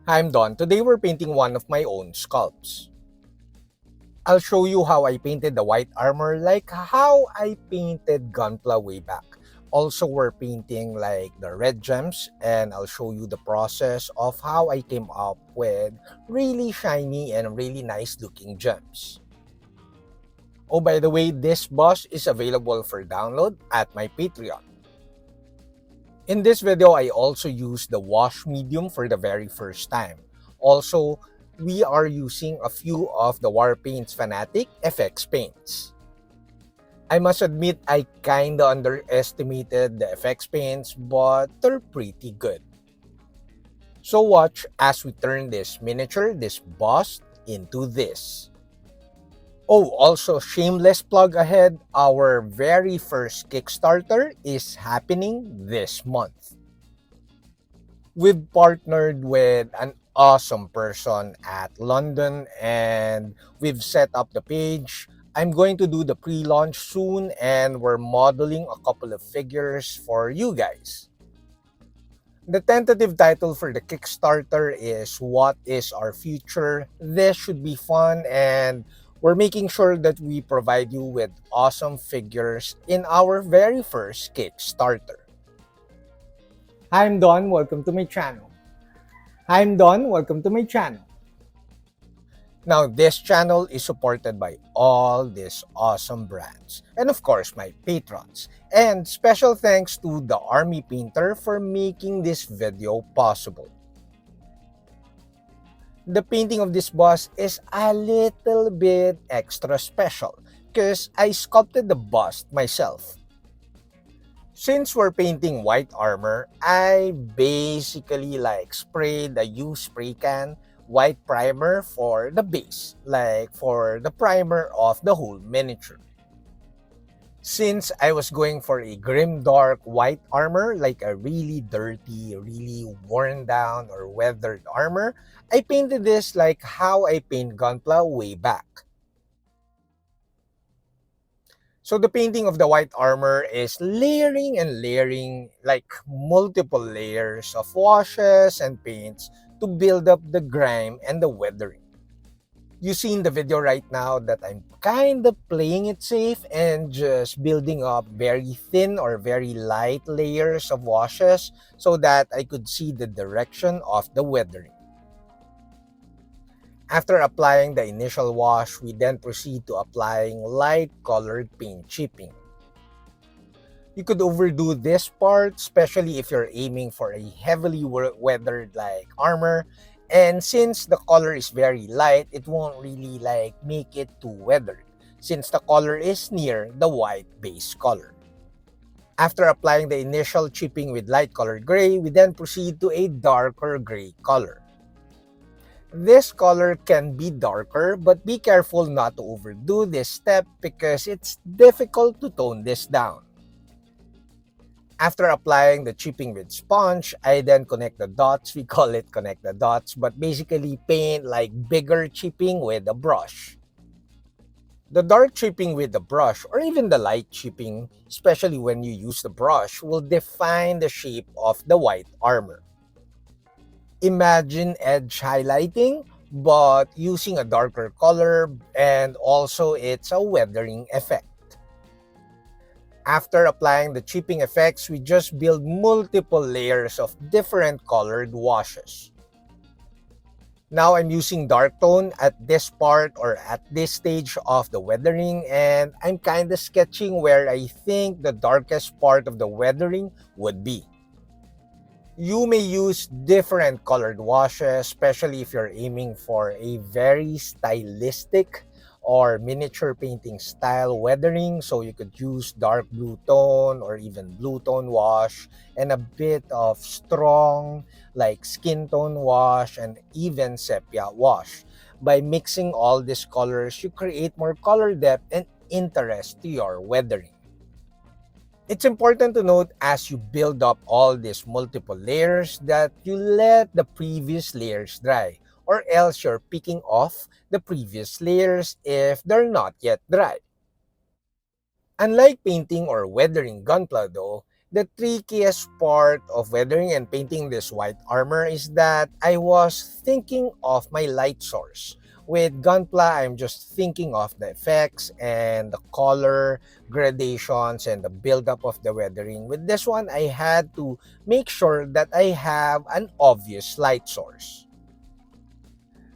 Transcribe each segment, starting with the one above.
I'm Don. Today we're painting one of my own sculpts. I'll show you how I painted the white armor like how I painted Gunpla way back. Also, we're painting like the red gems, and I'll show you the process of how I came up with really shiny and really nice looking gems. Oh, by the way, this boss is available for download at my Patreon. In this video, I also used the wash medium for the very first time. Also, we are using a few of the Warpaints Fanatic FX paints. I must admit I kinda underestimated the FX paints, but they're pretty good. So watch as we turn this miniature, this bust, into this. Oh, also shameless plug ahead, our very first Kickstarter is happening this month. We've partnered with an awesome person at London and we've set up the page. I'm going to do the pre-launch soon and we're modeling a couple of figures for you guys. The tentative title for the Kickstarter is What is Our Future? This should be fun and we're making sure that we provide you with awesome figures in our very first Kickstarter. I'm Don, welcome to my channel. I'm Don, welcome to my channel. Now, this channel is supported by all these awesome brands and of course my patrons. And special thanks to the Army Painter for making this video possible. The painting of this boss is a little bit extra special because I sculpted the bust myself. Since we're painting white armor, I basically sprayed the used spray can white primer for the base, like for the primer of the whole miniature. Since I was going for a Grimdark white armor, like a really dirty, really worn down or weathered armor, I painted this like how I paint Gunpla way back. So the painting of the white armor is layering and layering, like multiple layers of washes and paints to build up the grime and the weathering. You see in the video right now that I'm kind of playing it safe and just building up very thin or very light layers of washes so that I could see the direction of the weathering. After applying the initial wash, we then proceed to applying light colored paint chipping. You could overdo this part, especially if you're aiming for a heavily weathered like armor. And since the color is very light, it won't really make it too weathered since the color is near the white base color. After applying the initial chipping with light colored gray, we then proceed to a darker gray color. This color can be darker, but be careful not to overdo this step because it's difficult to tone this down. After applying the chipping with sponge, I then connect the dots. We call it connect the dots, but basically paint like bigger chipping with a brush. The dark chipping with the brush or even the light chipping, especially when you use the brush, will define the shape of the white armor. Imagine edge highlighting, but using a darker color, and also it's a weathering effect. After applying the chipping effects, we just build multiple layers of different colored washes. Now I'm using dark tone at this part or at this stage of the weathering, and I'm kind of sketching where I think the darkest part of the weathering would be. You may use different colored washes, especially if you're aiming for a very stylistic or miniature painting style weathering. So you could use dark blue tone or even blue tone wash and a bit of strong like skin tone wash and even sepia wash. By mixing all these colors, you create more color depth and interest to your weathering. It's important to note as you build up all these multiple layers that you let the previous layers dry, or else you're picking off the previous layers if they're not yet dry. Unlike painting or weathering gunpla though, The trickiest part of weathering and painting this white armor is that I was thinking of my light source. With Gunpla, I'm just thinking of the effects and the color gradations and the buildup of the weathering. With this one, I had to make sure that I have an obvious light source.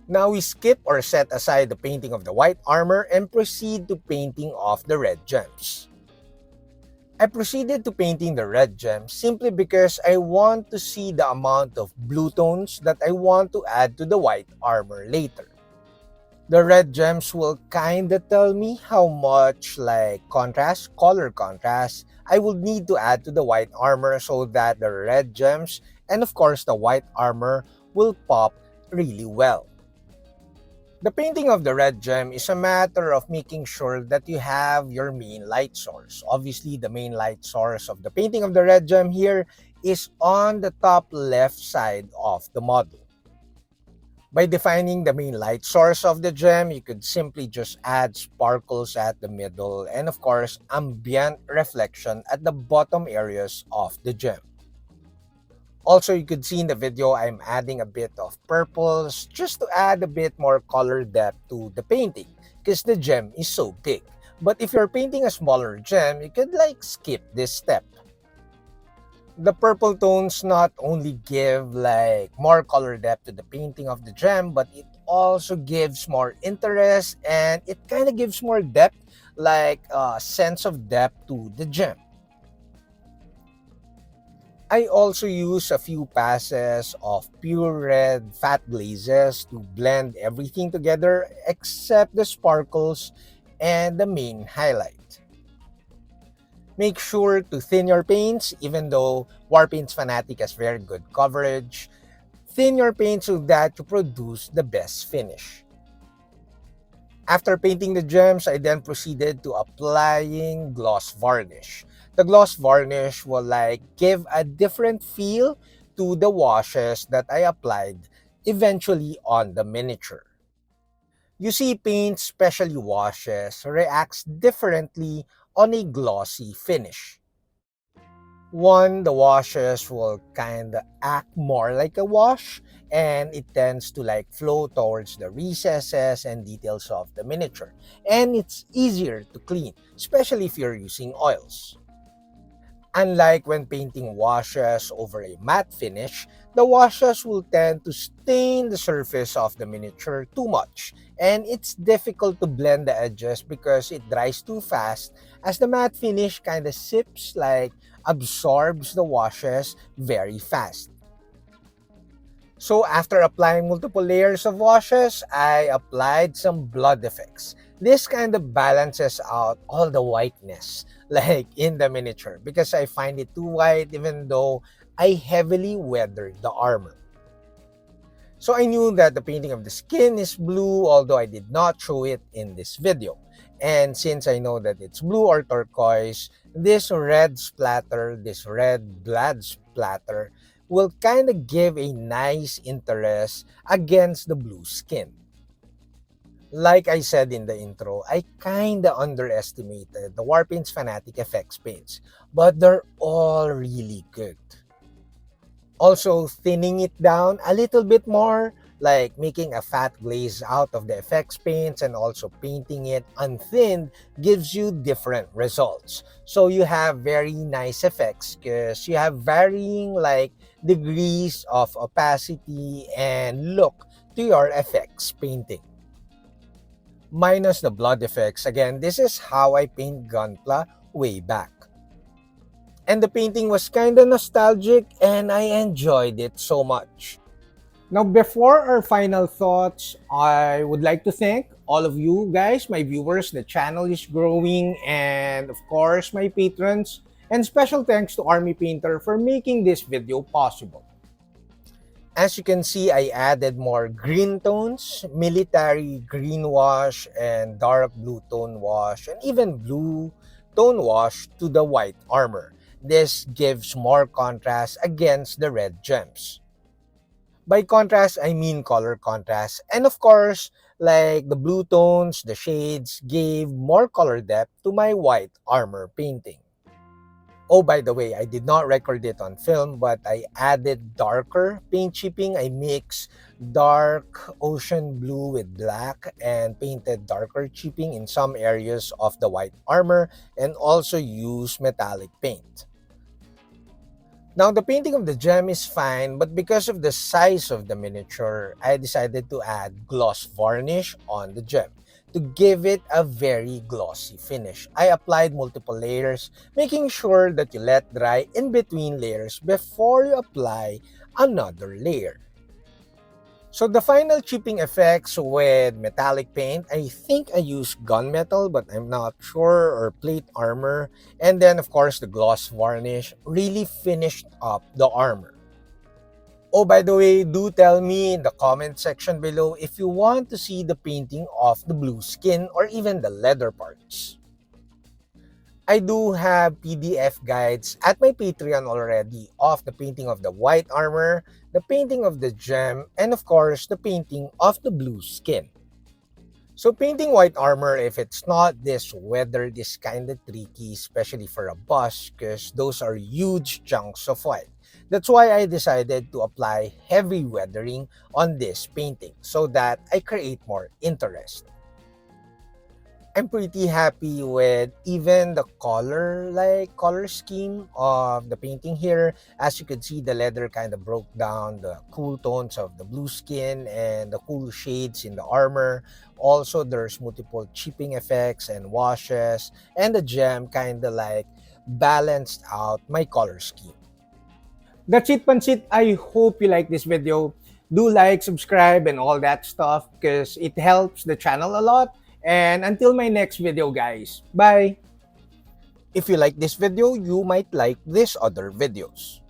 Now we skip or set aside the painting of the white armor and proceed to painting of the red gems. I proceeded to painting the red gems simply because I want to see the amount of blue tones that I want to add to the white armor later. The red gems will kinda tell me how much color contrast, I would need to add to the white armor so that the red gems and of course the white armor will pop really well. The painting of the red gem is a matter of making sure that you have your main light source. Obviously, the main light source of the painting of the red gem here is on the top left side of the model. By defining the main light source of the gem, you could simply just add sparkles at the middle and of course ambient reflection at the bottom areas of the gem. Also, you could see in the video, I'm adding a bit of purples just to add a bit more color depth to the painting because the gem is so big. But if you're painting a smaller gem, you could skip this step. The purple tones not only give more color depth to the painting of the gem, but it also gives more interest and it kind of gives more depth, like a sense of depth to the gem. I also use a few passes of pure red fat glazes to blend everything together except the sparkles and the main highlight. Make sure to thin your paints even though Warpaints Fanatic has very good coverage. Thin your paint so that you produce the best finish. After painting the gems, I then proceeded to applying gloss varnish. The gloss varnish will give a different feel to the washes that I applied eventually on the miniature. You see, paint, especially washes, reacts differently on a glossy finish. One, the washes will kind of act more like a wash and it tends to flow towards the recesses and details of the miniature. And it's easier to clean, especially if you're using oils. Unlike when painting washes over a matte finish, the washes will tend to stain the surface of the miniature too much, and it's difficult to blend the edges because it dries too fast as the matte finish kind of absorbs the washes very fast. So after applying multiple layers of washes, I applied some blood effects. This kind of balances out all the whiteness in the miniature because I find it too white even though I heavily weathered the armor. So I knew that the painting of the skin is blue although I did not show it in this video. And since I know that it's blue or turquoise, this red splatter, this red blood splatter will kind of give a nice interest against the blue skin. Like I said in the intro, I kinda underestimated the Warpaints Fanatic effects paints, but they're all really good. Also, thinning it down a little bit more, like making a fat glaze out of the effects paints and also painting it unthinned gives you different results. So you have very nice effects because you have varying degrees of opacity and look to your effects painting. Minus the blood effects, again, this is how I paint Gunpla way back. And the painting was kinda nostalgic and I enjoyed it so much. Now, before our final thoughts, I would like to thank all of you guys, my viewers. The channel is growing, and of course, my patrons. And special thanks to Army Painter for making this video possible. As you can see, I added more green tones, military green wash, and dark blue tone wash, and even blue tone wash to the white armor. This gives more contrast against the red gems. By contrast, I mean color contrast. And of course, the blue tones, the shades gave more color depth to my white armor painting. Oh, by the way, I did not record it on film, but I added darker paint chipping. I mixed dark ocean blue with black and painted darker chipping in some areas of the white armor, and also used metallic paint. Now, the painting of the gem is fine, but because of the size of the miniature, I decided to add gloss varnish on the gem to give it a very glossy finish. I applied multiple layers, making sure that you let dry in between layers before you apply another layer. So the final chipping effects with metallic paint, I think I used gunmetal, but I'm not sure, or plate armor. And then of course the gloss varnish really finished up the armor. Oh, by the way, do tell me in the comment section below if you want to see the painting of the blue skin or even the leather parts. I do have PDF guides at my Patreon already of the painting of the white armor, the painting of the gem, and of course, the painting of the blue skin. So painting white armor, if it's not this weathered, is kind of tricky, especially for a bust, because those are huge chunks of white. That's why I decided to apply heavy weathering on this painting so that I create more interest. I'm pretty happy with even the color scheme of the painting here. As you can see, the leather kind of broke down the cool tones of the blue skin and the cool shades in the armor. Also, there's multiple chipping effects and washes, and the gem kind of like balanced out my color scheme. That's it, Pansit. I hope you like this video. Do like, subscribe, and all that stuff because it helps the channel a lot. And until my next video, guys. Bye! If you like this video, you might like these other videos.